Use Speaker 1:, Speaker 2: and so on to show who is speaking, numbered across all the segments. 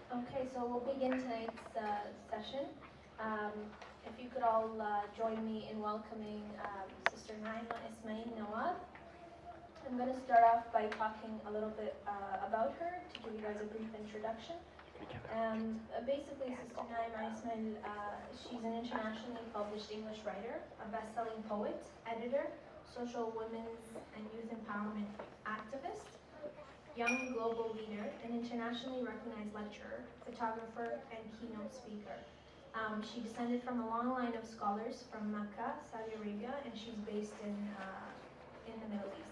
Speaker 1: Okay, so we'll begin tonight's session. Um, if you could all join me in welcoming Sister Nimah Ismail Nawwab. I'm going to start off by talking a little bit about her to give you guys a brief introduction. And basically, Sister Nimah Ismail, she's an internationally published English writer, a best-selling poet, editor, social women's and youth empowerment activist, young global leader, an internationally recognized lecturer, photographer, and keynote speaker. She descended from a long line of scholars from Mecca, Saudi Arabia, and she's based in the Middle East.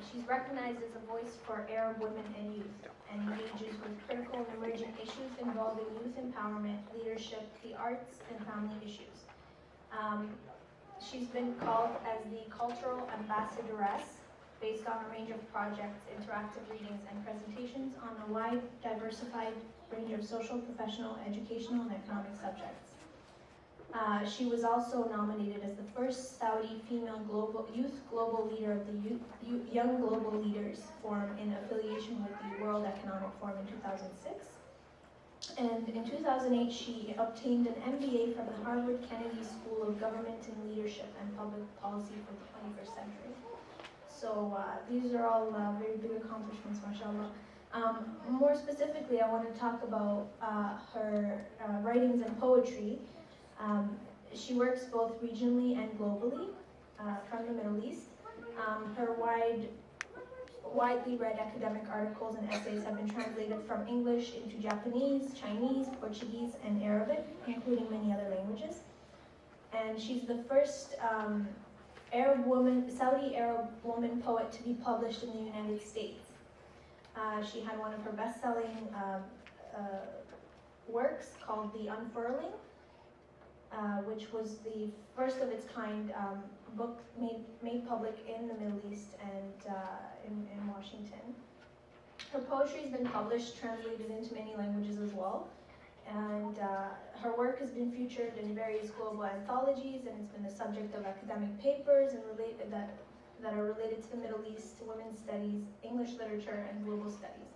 Speaker 1: She's recognized as a voice for Arab women and youth, and engages with critical and emerging issues involving youth empowerment, leadership, the arts, and family issues. She's been called as the cultural ambassadress, based on a range of projects, interactive readings, and presentations on a wide, diversified range of social, professional, educational, and economic subjects. She was also nominated as the first Saudi female youth global leader of the Young Global Leaders Forum in affiliation with the World Economic Forum in 2006. And in 2008, she obtained an MBA from the Harvard Kennedy School of Government and Leadership and Public Policy for the 21st century. So these are all very big accomplishments, mashallah. More specifically, I want to talk about her writings and poetry. She works both regionally and globally from the Middle East. Her widely read academic articles and essays have been translated from English into Japanese, Chinese, Portuguese, and Arabic, including many other languages. And she's the first Saudi Arab woman poet to be published in the United States. She had one of her best-selling works called The Unfurling, which was the first of its kind book made public in the Middle East and in Washington. Her poetry has been published, translated into many languages as well. And her work has been featured in various global anthologies, and it's been the subject of academic papers and that are related to the Middle East, women's studies, English literature, and global studies.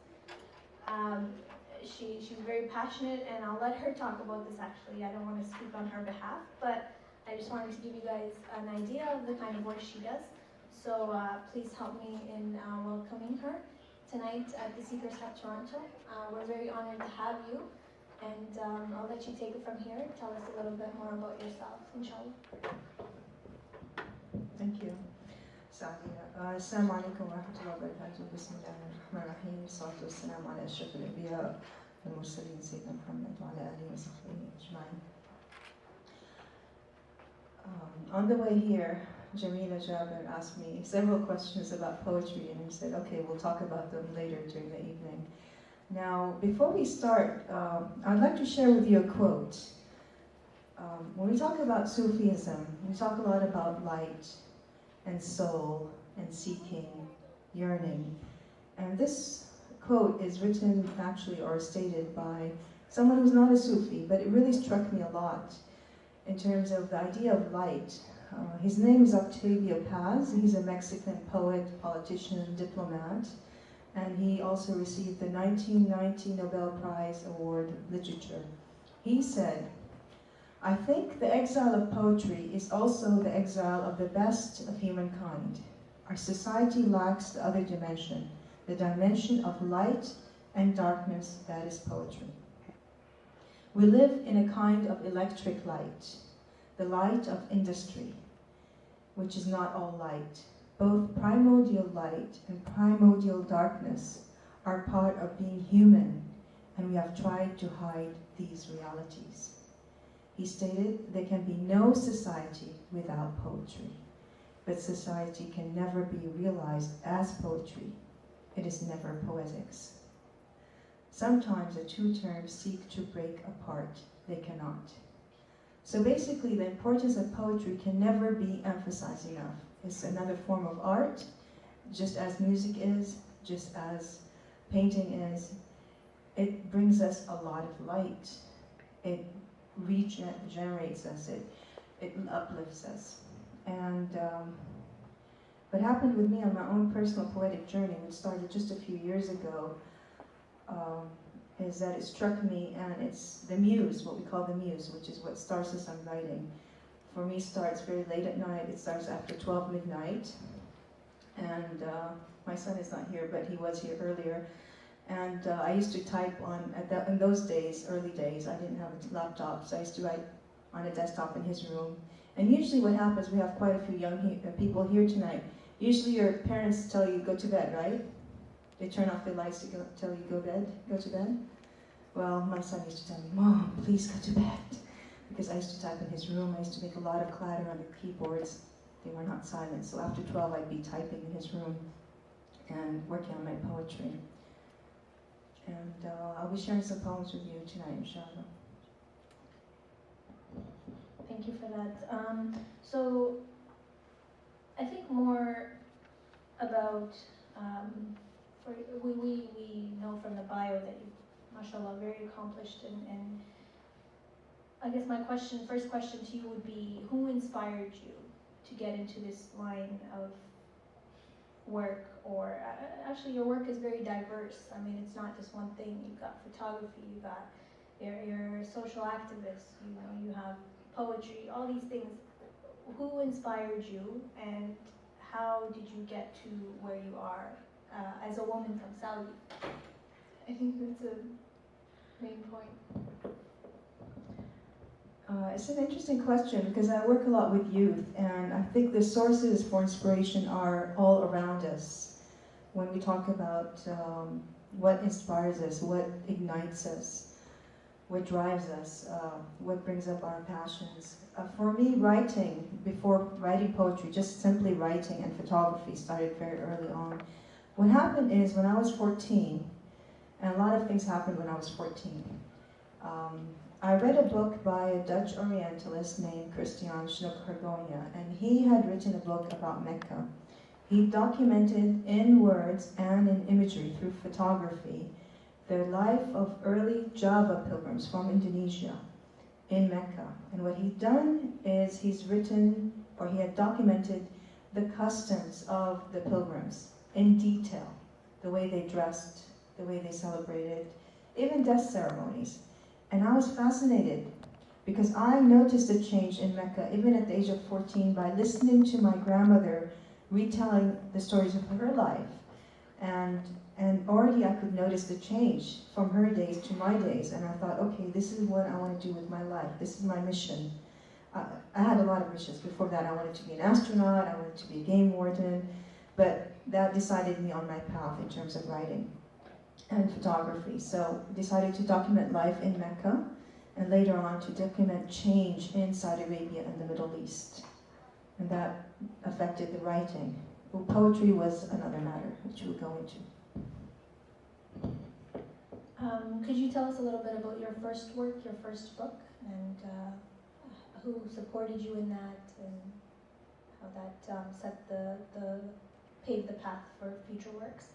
Speaker 1: She's very passionate, and I'll let her talk about this actually. I don't want to speak on her behalf, but I just wanted to give you guys an idea of the kind of work she does. So please help me in welcoming her tonight at the Seekershub Toronto. We're very honored to have you. And I'll let you take it from here. Tell us a little bit more about yourself, inshallah.
Speaker 2: Thank you, Sadia. Assalamu alaikum wa rahmatullahi wa barakatuh. Bismillahir rahmanir rahim. Salatu wassalamu ala ashrafil anbiya wal mursalin sayyidina Muhammad wa ala alihi wa sahbihi ajma'in. On the way here, Jamila Jabir asked me several questions about poetry, and he said, okay, we'll talk about them later during the evening. Now, before we start, I'd like to share with you a quote. When we talk about Sufism, we talk a lot about light and soul and seeking, yearning. And this quote is written actually or stated by someone who's not a Sufi, but it really struck me a lot in terms of the idea of light. His name is Octavio Paz. He's a Mexican poet, politician, diplomat. And he also received the 1990 Nobel Prize Award Literature. He said, I think the exile of poetry is also the exile of the best of humankind. Our society lacks the other dimension, the dimension of light and darkness that is poetry. We live in a kind of electric light, the light of industry, which is not all light. Both primordial light and primordial darkness are part of being human, and we have tried to hide these realities. He stated, there can be no society without poetry, but society can never be realized as poetry. It is never poetics. Sometimes the two terms seek to break apart. They cannot. So basically, the importance of poetry can never be emphasized enough. It's another form of art, just as music is, just as painting is. It brings us a lot of light. It regenerates us. It uplifts us. And what happened with me on my own personal poetic journey, which started just a few years ago, is that it struck me, and it's the muse, what we call the muse, which is what starts us on writing. For me, starts very late at night. It starts after 12 midnight. And my son is not here, but he was here earlier. And I used to type in those days, early days, I didn't have a laptop, so I used to write on a desktop in his room. And usually what happens, we have quite a few young people here tonight. Usually your parents tell you go to bed, right? They turn off the lights to tell you go to bed. Well, my son used to tell me, Mom, please go to bed. Because I used to type in his room, I used to make a lot of clatter on the keyboards. They were not silent, so after 12 I'd be typing in his room and working on my poetry. And I'll be sharing some poems with you tonight, inshallah.
Speaker 1: Thank you for that. So I think more about, we know from the bio that you, mashallah, very accomplished, and I guess my first question to you would be, who inspired you to get into this line of work? Or actually your work is very diverse. I mean, it's not just one thing. You've got photography, you got you're a social activist, you have poetry, all these things. Who inspired you, and how did you get to where you are as a woman from Saudi? I think that's a main point.
Speaker 2: It's an interesting question because I work a lot with youth, and I think the sources for inspiration are all around us. When we talk about what inspires us, what ignites us, what drives us, what brings up our passions. For me, writing, before writing poetry, just simply writing and photography started very early on. What happened is when I was 14, and a lot of things happened when I was 14. I read a book by a Dutch Orientalist named Christian Schnook-Hergonia, and he had written a book about Mecca. He documented in words and in imagery through photography the life of early Java pilgrims from Indonesia in Mecca. And what he'd done is he had documented the customs of the pilgrims in detail, the way they dressed, the way they celebrated, even death ceremonies. And I was fascinated because I noticed a change in Mecca, even at the age of 14, by listening to my grandmother retelling the stories of her life. And already I could notice the change from her days to my days. And I thought, okay, this is what I want to do with my life. This is my mission. I had a lot of missions. Before that, I wanted to be an astronaut. I wanted to be a game warden. But that decided me on my path in terms of writing and photography. So I decided to document life in Mecca, and later on to document change in Saudi Arabia and the Middle East. And that affected the writing. Well, poetry was another matter, which we'll go into.
Speaker 1: Could you tell us a little bit about your first work, your first book, and who supported you in that, and how that paved the path for future works?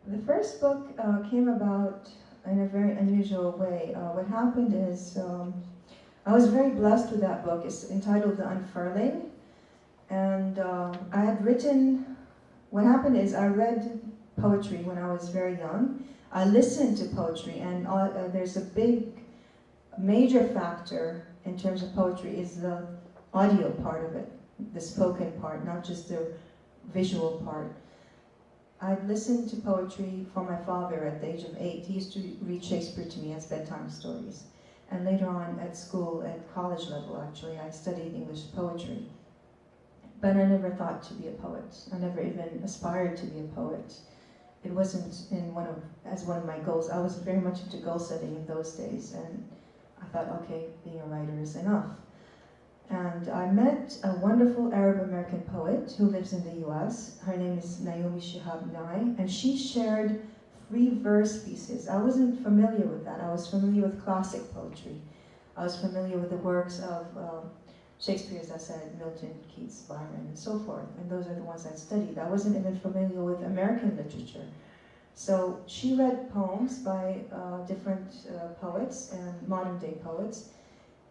Speaker 2: The first book came about in a very unusual way. What happened is I was very blessed with that book. It's entitled The Unfurling. And I had written, what happened is I read poetry when I was very young. I listened to poetry, and there's a major factor in terms of poetry is the audio part of it, the spoken part, not just the visual part. I'd listened to poetry from my father at the age of 8. He used to read Shakespeare to me as bedtime stories. And later on at school, at college level actually, I studied English poetry. But I never thought to be a poet. I never even aspired to be a poet. It wasn't as one of my goals. I was very much into goal setting in those days, and I thought, okay, being a writer is enough. And I met a wonderful Arab-American poet who lives in the US. Her name is Naomi Shihab Nye, and she shared free verse pieces. I wasn't familiar with that. I was familiar with classic poetry. I was familiar with the works of Shakespeare, as I said, Milton, Keats, Byron, and so forth. And those are the ones I studied. I wasn't even familiar with American literature. So she read poems by different poets and modern-day poets.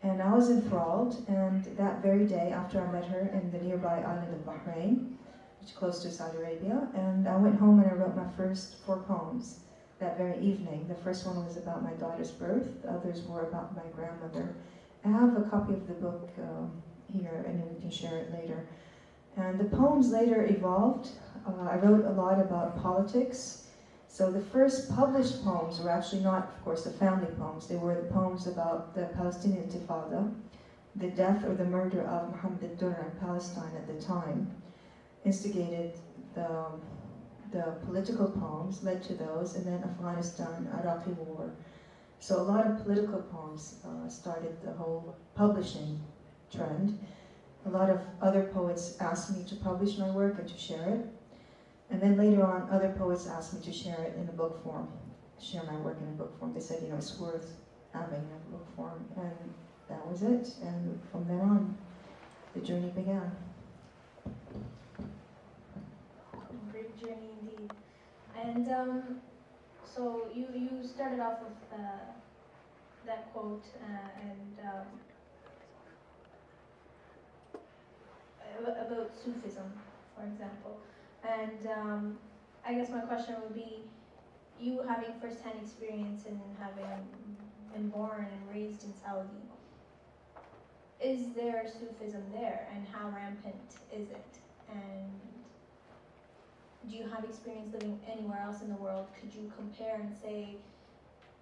Speaker 2: And I was enthralled, and that very day after I met her in the nearby island of Bahrain, which is close to Saudi Arabia. And I went home and I wrote my first 4 poems that very evening. The first one was about my daughter's birth. The others were about my grandmother. I have a copy of the book here, and we can share it later. And the poems later evolved. I wrote a lot about politics. So the first published poems were actually not, of course, the family poems. They were the poems about the Palestinian Intifada, the death or the murder of Muhammad al-Durra in Palestine at the time, instigated the political poems, led to those, and then Afghanistan, Iraqi war. So a lot of political poems started the whole publishing trend. A lot of other poets asked me to publish my work and to share it. And then later on, other poets asked me to share it in a book form, share my work in a book form. They said, it's worth having a book form. And that was it. And from then on, the journey began.
Speaker 1: Great journey indeed. And so you started off with that quote about Sufism, for example. And I guess my question would be, you having first-hand experience in having been born and raised in Saudi, is there Sufism there, and how rampant is it? And do you have experience living anywhere else in the world? Could you compare and say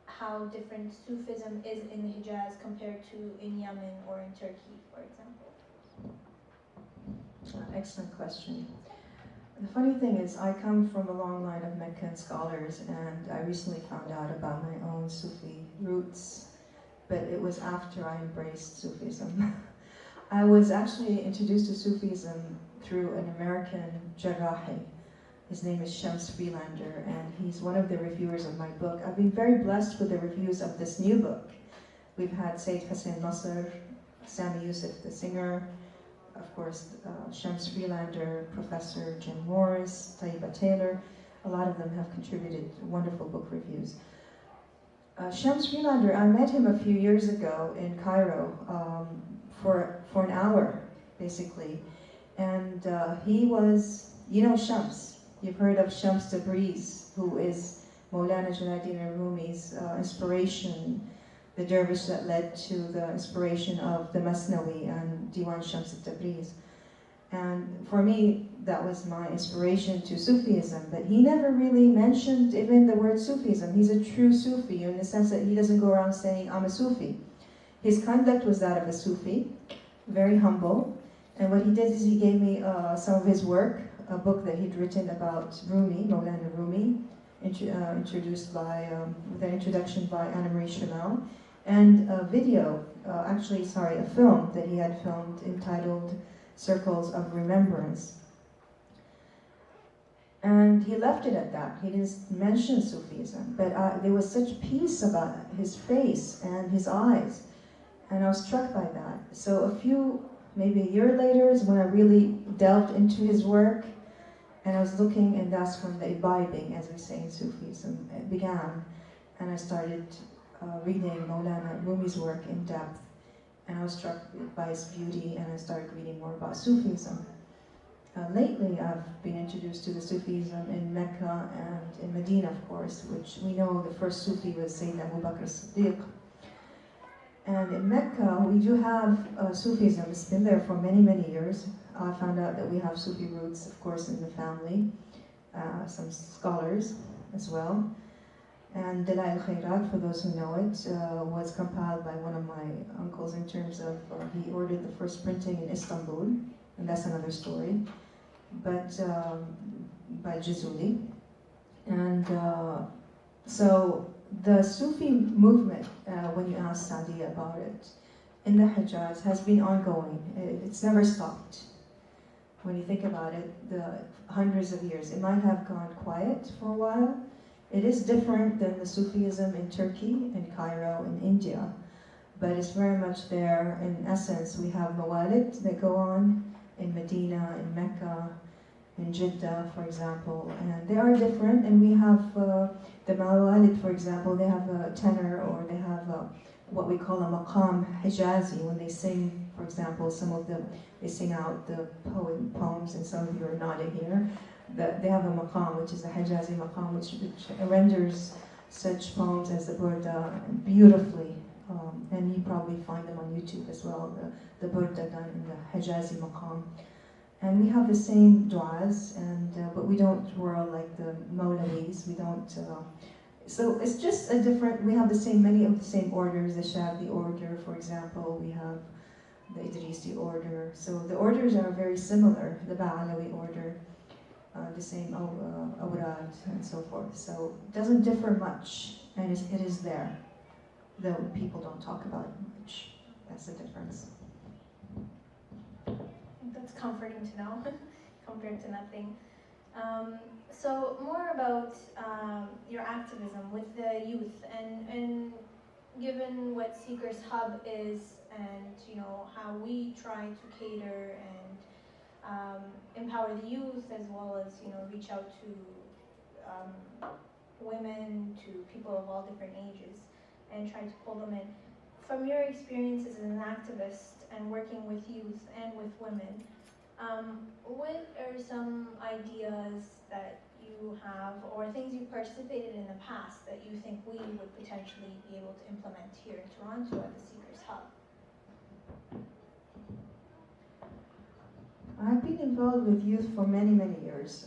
Speaker 1: how different Sufism is in the Hijaz compared to in Yemen or in Turkey, for example?
Speaker 2: Excellent question. The funny thing is, I come from a long line of Meccan scholars, and I recently found out about my own Sufi roots, but it was after I embraced Sufism. I was actually introduced to Sufism through an American Jarrahi. His name is Shams Freelander, and he's one of the reviewers of my book. I've been very blessed with the reviews of this new book. We've had Sayyid Hussein Nasr, Sami Yusuf, the singer, of course, Shams Freelander, Professor Jim Morris, Taiba Taylor. A lot of them have contributed wonderful book reviews. Shams Freelander, I met him a few years ago in Cairo for an hour, basically. And he was, Shams. You've heard of Shams Tabriz, who is Maulana Jalaluddin Rumi's inspiration, the dervish that led to the inspiration of the Masnawi and Diwan Shams Tabriz. And for me, that was my inspiration to Sufism, but he never really mentioned even the word Sufism. He's a true Sufi in the sense that he doesn't go around saying, I'm a Sufi. His conduct was that of a Sufi, very humble. And what he did is he gave me some of his work, a book that he'd written about Rumi, Maulana Rumi, introduced by, with an introduction by Anna Marie Chemal, and a video, a film that he had filmed entitled Circles of Remembrance. And he left it at that. He didn't mention Sufism, but there was such peace about his face and his eyes, and I was struck by that. So maybe a year later is when I really delved into his work, and I was looking, and that's when the imbibing, as we say in Sufism, began. And I started reading Maulana Rumi's work in depth, and I was struck by his beauty, and I started reading more about Sufism. Lately, I've been introduced to the Sufism in Mecca and in Medina, of course, which we know the first Sufi was Sayyidina Abu Bakr as-Siddiq. And in Mecca, we do have Sufism. It's been there for many, many years. I found out that we have Sufi roots, of course, in the family, some scholars as well. And Dalail Khairat, for those who know it, was compiled by one of my uncles in terms of, he ordered the first printing in Istanbul, and that's another story, but by Jazuli. And so the Sufi movement, when you ask Saudi about it, in the Hijaz has been ongoing. It's never stopped. When you think about it, the hundreds of years, it might have gone quiet for a while. It is different than the Sufism in Turkey, in Cairo, in India, but it's very much there. In essence, we have mawalid that go on in Medina, in Mecca, in Jeddah, for example, and they are different. And we have the mawalid, for example, they have a tenor, or they have what we call a maqam Hijazi, when they sing For example, some of them, they sing out the poems, and some of you are nodding here. They have a maqam, which is a Hijazi maqam, which renders such poems as the Burda beautifully. And you probably find them on YouTube as well, the Burda done in the Hijazi maqam. And we have the same du'as, but we don't twirl like the Mawlawis. We don't. So it's just a different. We have many of the same orders. The Shadli order, for example, we have the Idrisi order. So the orders are very similar. The Ba'alawi order, the same awrad and so forth. So it doesn't differ much, and it is there, though people don't talk about it much. That's the difference.
Speaker 1: That's comforting to know, compared to nothing. So more about your activism with the youth, and given what Seekershub is, and how we try to cater and empower the youth, as well as reach out to women, to people of all different ages, and try to pull them in. From your experiences as an activist and working with youth and with women, what are some ideas that you have, or things you participated in the past that you think we would potentially be able to implement here in Toronto at the Seekershub?
Speaker 2: I've been involved with youth for many, many years.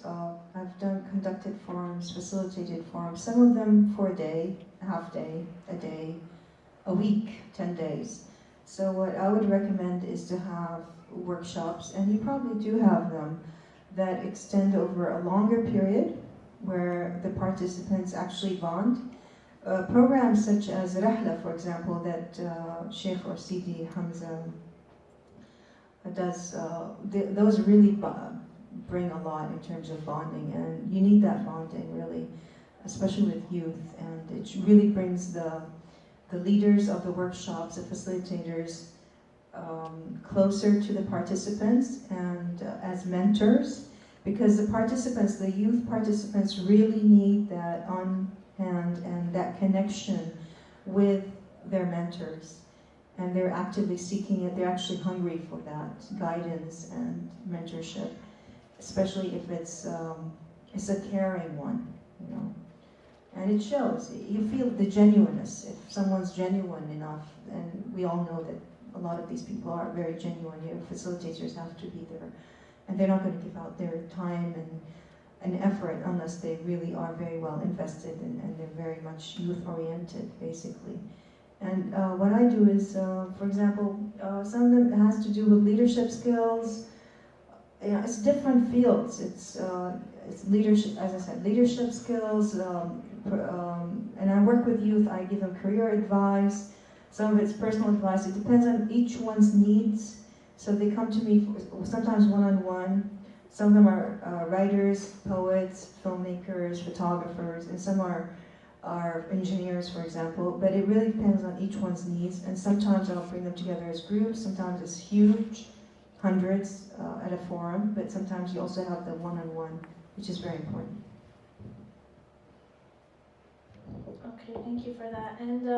Speaker 2: I've conducted forums, facilitated forums, some of them for a day, a half day, a day, a week, 10 days. So what I would recommend is to have workshops, and you probably do have them, that extend over a longer period where the participants actually bond. Programs such as Rahla, for example, that Sheikh or Sidi Hamza does, those really bring a lot in terms of bonding, and you need that bonding really, especially with youth, and it really brings the leaders of the workshops, the facilitators, closer to the participants and as mentors, because the youth participants really need that on hand and that connection with their mentors, and they're actively seeking it. They're actually hungry for that guidance and mentorship, especially if it's a caring one, and it shows. You feel the genuineness if someone's genuine enough, and we all know that a lot of these people are very genuine. Facilitators have to be there, and they're not going to give out their time and effort unless they really are very well invested and they're very much youth-oriented, basically. And what I do is, for example, some of them has to do with leadership skills. It's different fields. It's leadership, as I said, leadership skills. And I work with youth. I give them career advice. Some of it's personal advice. It depends on each one's needs. So they come to me sometimes one-on-one. Some of them are writers, poets, filmmakers, photographers, and some are engineers, for example. But it really depends on each one's needs. And sometimes I'll bring them together as groups. Sometimes it's huge, hundreds at a forum. But sometimes you also have the one-on-one, which is very important.
Speaker 1: Okay, thank you for that. And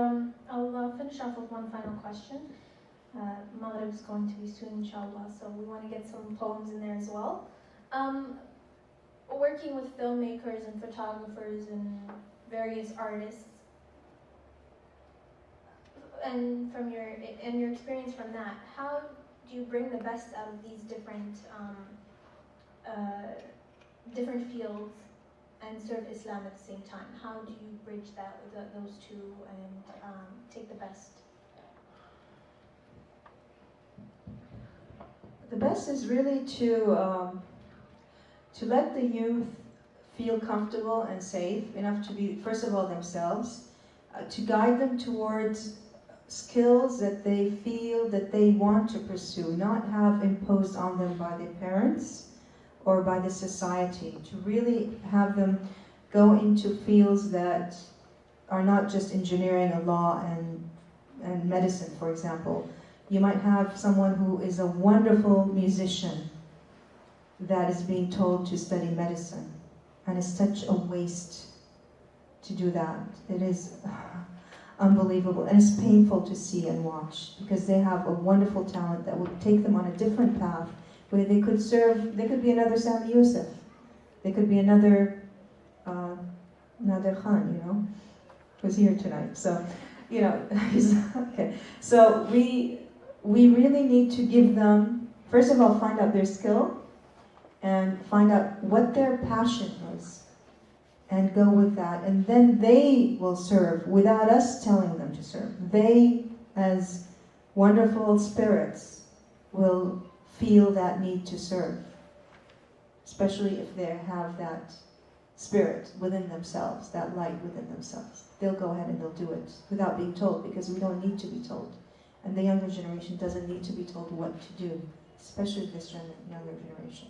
Speaker 1: I'll finish off with one final question. Maghrib is going to be soon, inshallah, so we want to get some poems in there as well. Working with filmmakers and photographers and various artists, and from your experience from that, how do you bring the best out of these different fields and serve Islam at the same time? How do you bridge that with those two and take the best?
Speaker 2: The best is really to let the youth feel comfortable and safe enough to be, first of all, themselves, to guide them towards skills that they feel that they want to pursue, not have imposed on them by their parents or by the society, to really have them go into fields that are not just engineering and law and medicine, for example. You might have someone who is a wonderful musician that is being told to study medicine, and it's such a waste to do that. It is. unbelievable, and it's painful to see and watch, because they have a wonderful talent that would take them on a different path, where they could serve. They could be another Sami Youssef, they could be another Nader Khan, who's here tonight. So, he's okay. So we really need to give them, first of all, find out their skill and find out what their passion is, and go with that, and then they will serve without us telling them to serve. They, as wonderful spirits, will feel that need to serve, especially if they have that spirit within themselves, that light within themselves. They'll go ahead and they'll do it without being told, because we don't need to be told. And the younger generation doesn't need to be told what to do, especially this younger generation.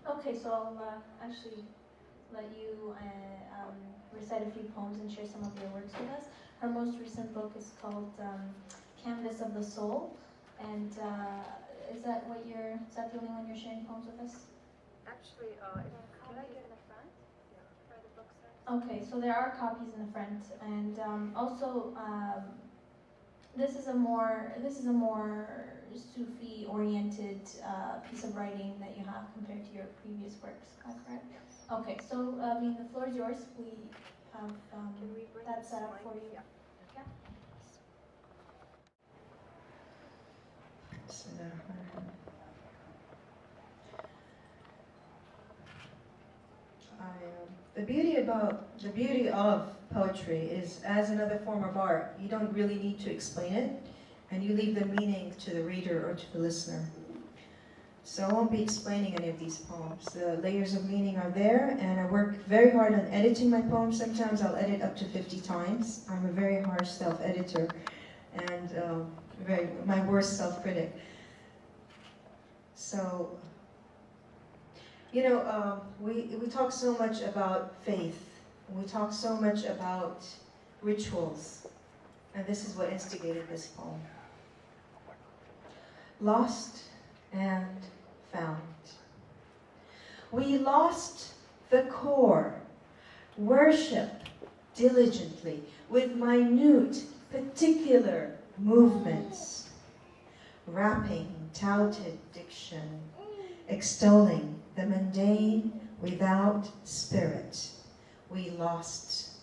Speaker 1: Okay, so I'll actually let you recite a few poems and share some of your works with us. Her most recent book is called Canvas of the Soul, and is that the only one you're sharing poems with us?
Speaker 3: Actually, can I get in the front? Yeah, for the book size?
Speaker 1: Okay, so there are copies in the front, and also this is a more Sufi-oriented piece of writing that you have compared to your previous works. Is that correct?
Speaker 3: Yes.
Speaker 1: Okay, so the floor is yours. We have
Speaker 3: Can we bring
Speaker 1: that
Speaker 3: this
Speaker 1: set up
Speaker 3: mic?
Speaker 1: for you.
Speaker 3: Yeah.
Speaker 2: The beauty of poetry is, as another form of art, you don't really need to explain it, and you leave the meaning to the reader or to the listener. So I won't be explaining any of these poems. The layers of meaning are there, and I work very hard on editing my poems. Sometimes I'll edit up to 50 times. I'm a very harsh self-editor, and my worst self-critic. So, we talk so much about faith. We talk so much about rituals. And this is what instigated this poem. Lost and found. We lost the core. Worship diligently with minute, particular movements. Rapping, touted diction, extolling the mundane without spirit. We lost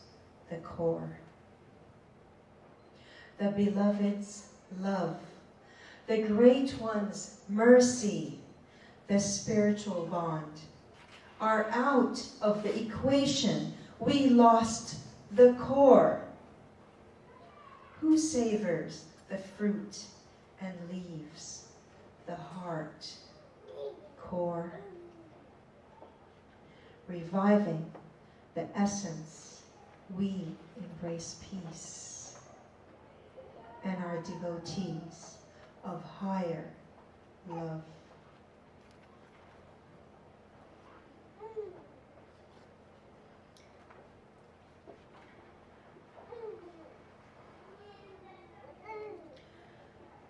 Speaker 2: the core. The beloved's love, the great one's mercy, the spiritual bond are out of the equation. We lost the core. Who savors the fruit and leaves the heart? Core. Reviving the essence, we embrace peace and are devotees of higher love.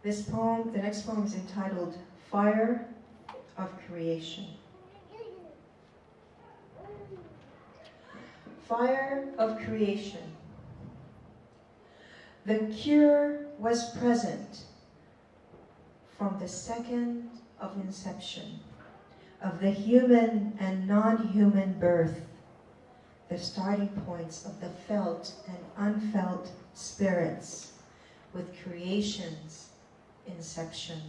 Speaker 2: The next poem is entitled Fire of Creation. Fire of creation. The cure was present from the second of inception, of the human and non-human birth, the starting points of the felt and unfelt spirits with creation's inception.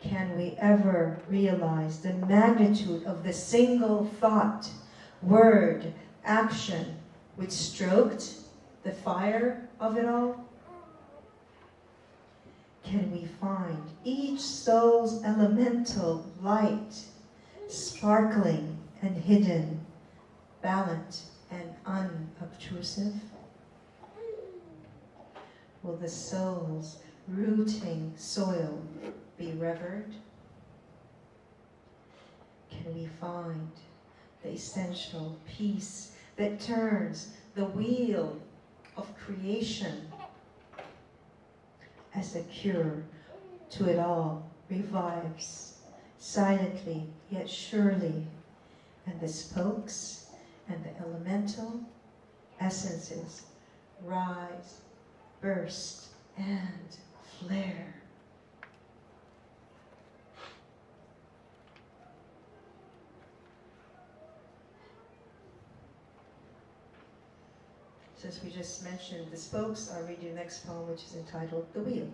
Speaker 2: Can we ever realize the magnitude of the single thought, word, action which stroked the fire of it all? Can we find each soul's elemental light, sparkling and hidden, ballant and unobtrusive? Will the soul's rooting soil be revered? Can we find the essential peace that turns the wheel of creation as the cure to it all revives silently yet surely, and the spokes and the elemental essences rise, burst, and flare. Since we just mentioned the spokes, I'll read you the next poem, which is entitled The Wheel.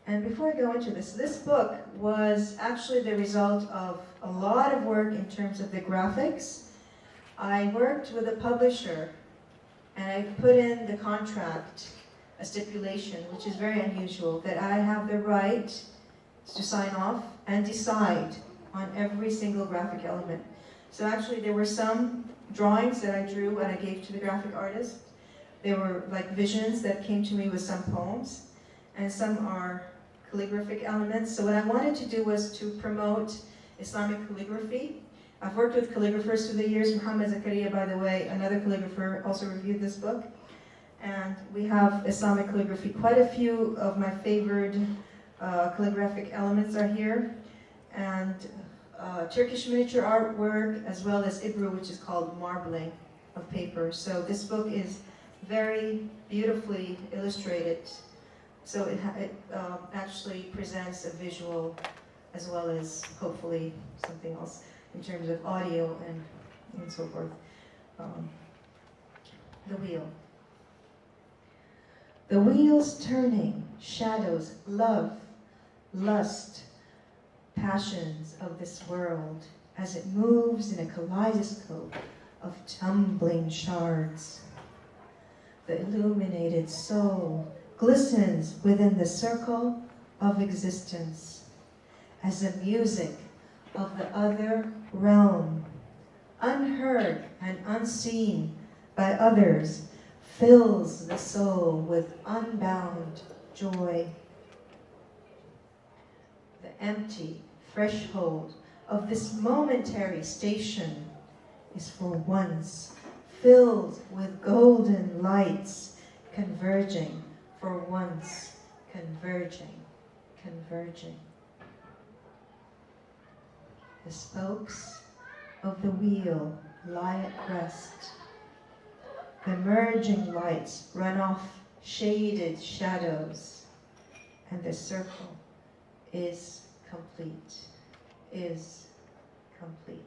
Speaker 2: And before I go into this book was actually the result of a lot of work in terms of the graphics. I worked with a publisher, and I put in the contract, a stipulation, which is very unusual, that I have the right to sign off and decide on every single graphic element. So actually there were some drawings that I drew and I gave to the graphic artist. There were like visions that came to me with some poems, and some are calligraphic elements. So what I wanted to do was to promote Islamic calligraphy. I've worked with calligraphers through the years. Muhammad Zakaria, by the way, another calligrapher, also reviewed this book. And we have Islamic calligraphy. Quite a few of my favored calligraphic elements are here. And Turkish miniature artwork, as well as Ibru, which is called marbling of paper. So this book is very beautifully illustrated. So it actually presents a visual as well as hopefully something else in terms of audio and so forth. The wheel. The wheel's turning, shadows, love, lust, passions of this world as it moves in a kaleidoscope of tumbling shards. The illuminated soul glistens within the circle of existence as the music of the other realm, unheard and unseen by others, fills the soul with unbound joy. The empty threshold of this momentary station is for once filled with golden lights, converging, for once converging, converging. The spokes of the wheel lie at rest. The merging lights run off shaded shadows, and the circle is complete, is complete.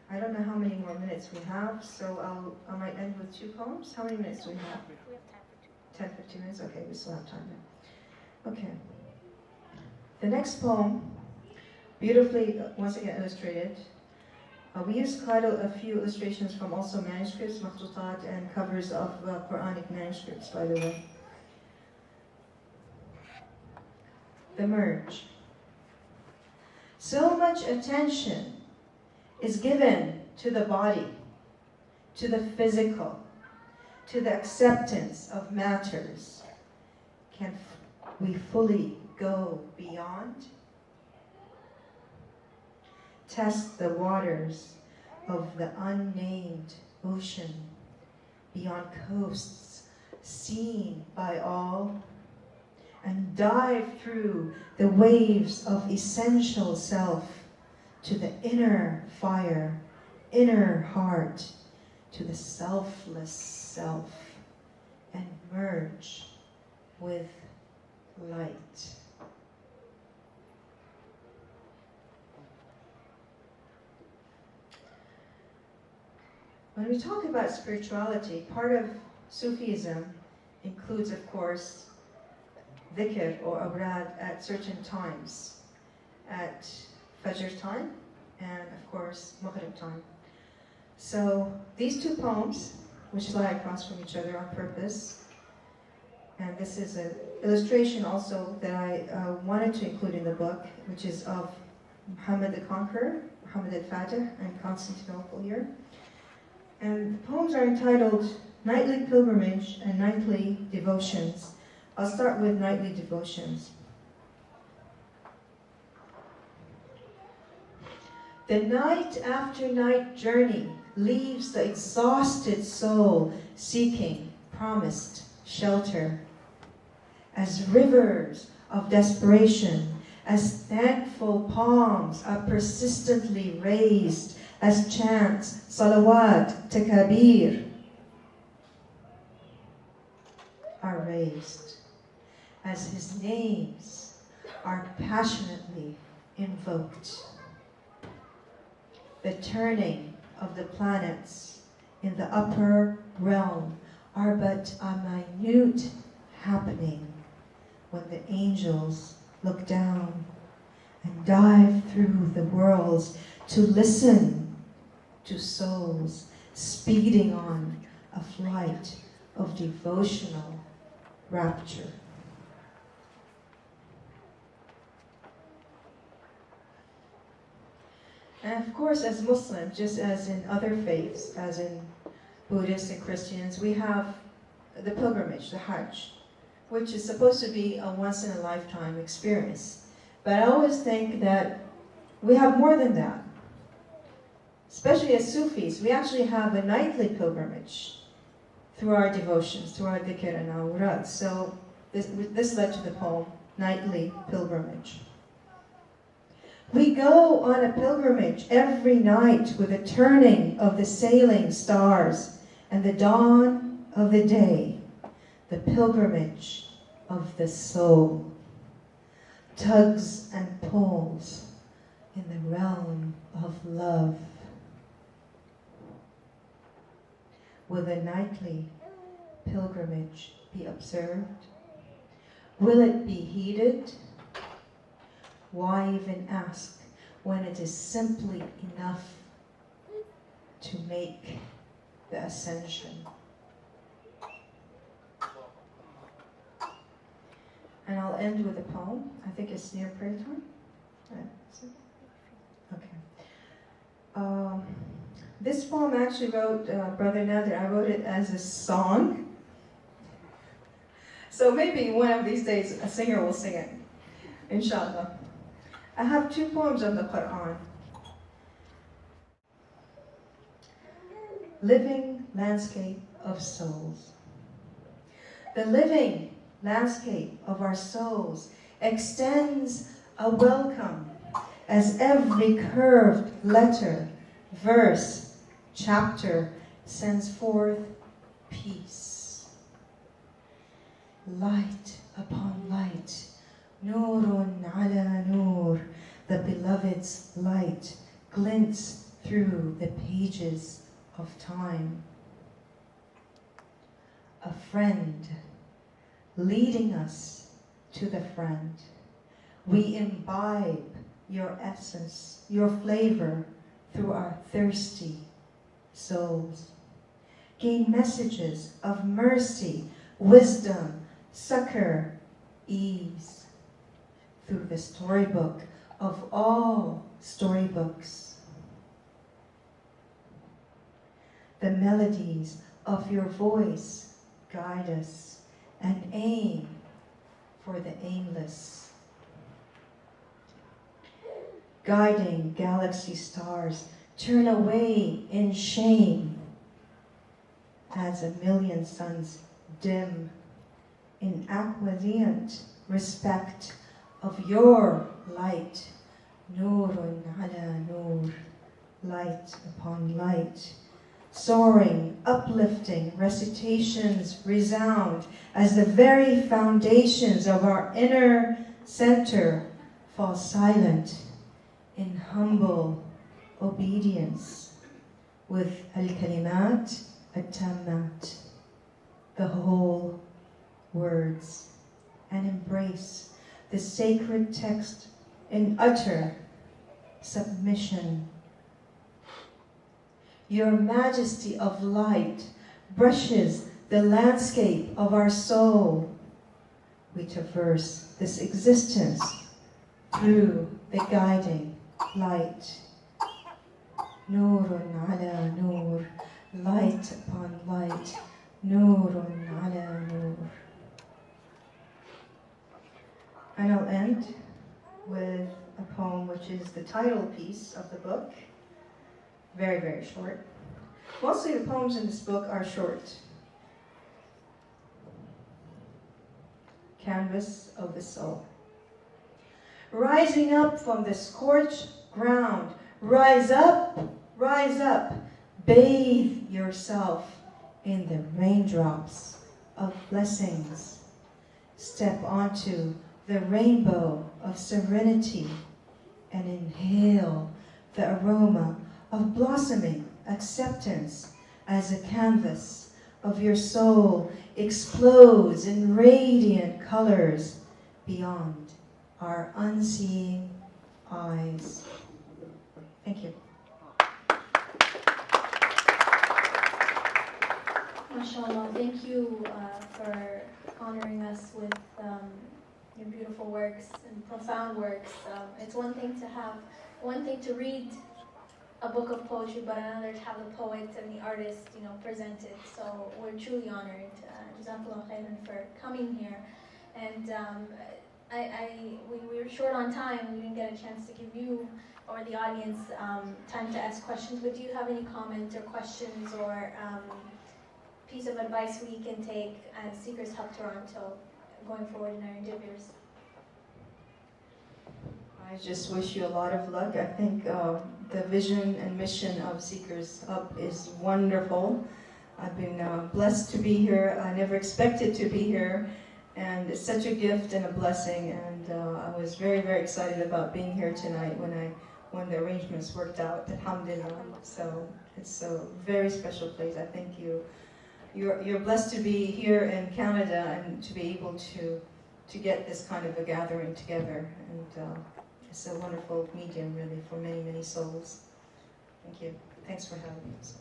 Speaker 2: I don't know how many more minutes we have, so I might end with 2 poems. How many minutes do we have?
Speaker 3: We have time for 2.
Speaker 2: 10, 15 minutes? Okay, we still have time then. Okay. The next poem, beautifully, once again, illustrated. We used quite a few illustrations from also manuscripts, makhtutat, and covers of Quranic manuscripts, by the way. The merge. So much attention is given to the body, to the physical, to the acceptance of matters. Can we fully go beyond? Test the waters of the unnamed ocean, beyond coasts seen by all, and dive through the waves of essential self to the inner fire, inner heart, to the selfless self, and merge with light. When we talk about spirituality, part of Sufism includes, of course, dhikr or awrad at certain times, at Fajr time and, of course, Maghrib time. So these 2 poems, which lie across from each other on purpose, and this is an illustration also that I wanted to include in the book, which is of Muhammad the Conqueror, Muhammad al-Fatih, and Constantinople here. And the poems are entitled Nightly Pilgrimage and Nightly Devotions. I'll start with Nightly Devotions. The night after night journey leaves the exhausted soul seeking promised shelter. As rivers of desperation as thankful palms are persistently raised, as chants, salawat, takabir are raised, as his names are passionately invoked. The turning of the planets in the upper realm are but a minute happening when the angels look down and dive through the worlds to listen to souls speeding on a flight of devotional rapture. And of course, as Muslims, just as in other faiths, as in Buddhists and Christians, we have the pilgrimage, the Hajj, which is supposed to be a once-in-a-lifetime experience. But I always think that we have more than that. Especially as Sufis, we actually have a nightly pilgrimage through our devotions, through our dhikr and our wurad. So this led to the poem, Nightly Pilgrimage. We go on a pilgrimage every night with the turning of the sailing stars and the dawn of the day, the pilgrimage of the soul, tugs and pulls in the realm of love. Will the nightly pilgrimage be observed? Will it be heeded? Why even ask when it is simply enough to make the ascension? And I'll end with a poem. I think it's near prayer time. Okay. This poem I actually wrote, Brother Nader, I wrote it as a song. So maybe one of these days a singer will sing it, inshallah. I have two poems on the Quran. Living Landscape of Souls. The living landscape of our souls extends a welcome as every curved letter, verse, chapter sends forth peace. Light upon light, Nurun ala nur, the beloved's light glints through the pages of time. A friend leading us to the friend. We imbibe your essence, your flavor through our thirsty souls. Gain messages of mercy, wisdom, succor, ease through the storybook of all storybooks. The melodies of your voice guide us and aim for the aimless. Guiding galaxy stars turn away in shame as a million suns dim in acquiescent respect of your light. Nurun ala nur, light upon light. Soaring, uplifting recitations resound as the very foundations of our inner center fall silent in humble obedience with al-kalimat at-tammat, the whole words, and embrace the sacred text in utter submission. Your majesty of light brushes the landscape of our soul. We traverse this existence through the guiding light. Nurun ala nur, light upon light. Nurun ala nur. And I'll end with a poem which is the title piece of the book. Very, very short. Mostly the poems in this book are short. Canvas of the Soul. rising up from the scorched ground. Rise up, bathe yourself in the raindrops of blessings. Step onto the rainbow of serenity and inhale the aroma of blossoming acceptance as a canvas of your soul explodes in radiant colors beyond our unseeing eyes. Thank you.
Speaker 1: MashaAllah, thank you for honoring us with your beautiful works and profound works. It's one thing to read a book of poetry, but another to have the poet and the artist, present it. So we're truly honored. Jazakallah khairan for coming here. And we were short on time. We didn't get a chance to give you or the audience time to ask questions. But do you have any comments or questions or piece of advice we can take as Seekershub Toronto going forward in our endeavors?
Speaker 2: I just wish you a lot of luck. I think the vision and mission of Seekershub is wonderful. I've been blessed to be here. I never expected to be here, and it's such a gift and a blessing. And I was very, very excited about being here tonight when the arrangements worked out. Alhamdulillah. So it's a very special place. I think you're blessed to be here in Canada and to be able to get this kind of a gathering together. And it's a wonderful medium, really, for many, many souls. Thank you. Thanks for having us.